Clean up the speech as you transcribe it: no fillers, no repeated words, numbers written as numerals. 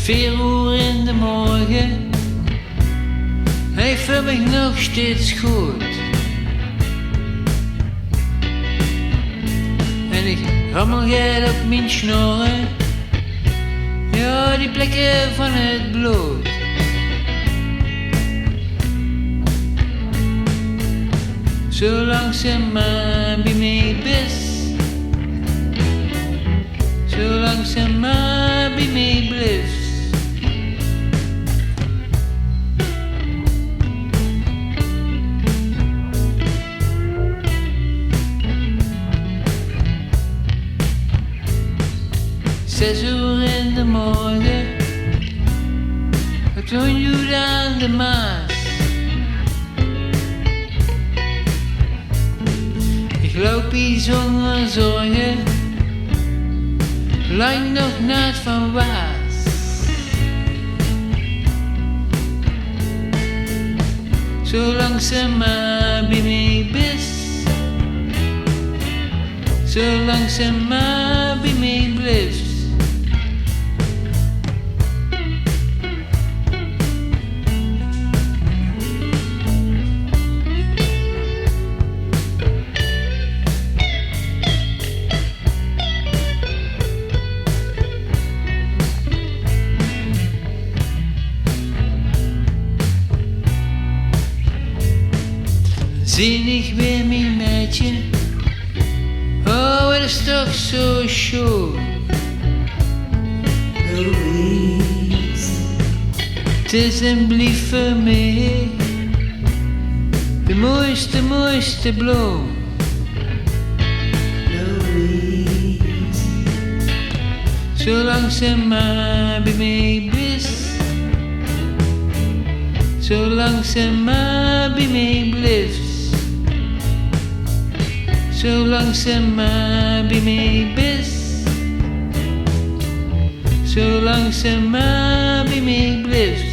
4 uur in de morgen, hij vindt mij nog steeds goed. En ik rammel geld op mijn snorren, ja, die plekken van het bloed. Zolang ze maar bij mij is, zolang ze maar bij mij blijft. Zes uur in de morgen, ik woon je aan de Maas. Ik loop hier zonder zorgen, lang nog naar het Van Waas. Zolang ze maar bij mij is, zolang ze maar bij mij blijft. Zie ik weer mijn meidje, oh, het is toch zo schoon. Louise, het is een blief voor mij, de mooiste bloem. Louise, zolang ze maar bij mij is, zolang ze maar bij mij blijft. Zolang ze maar bij mij is, zolang ze maar bij mij blijft.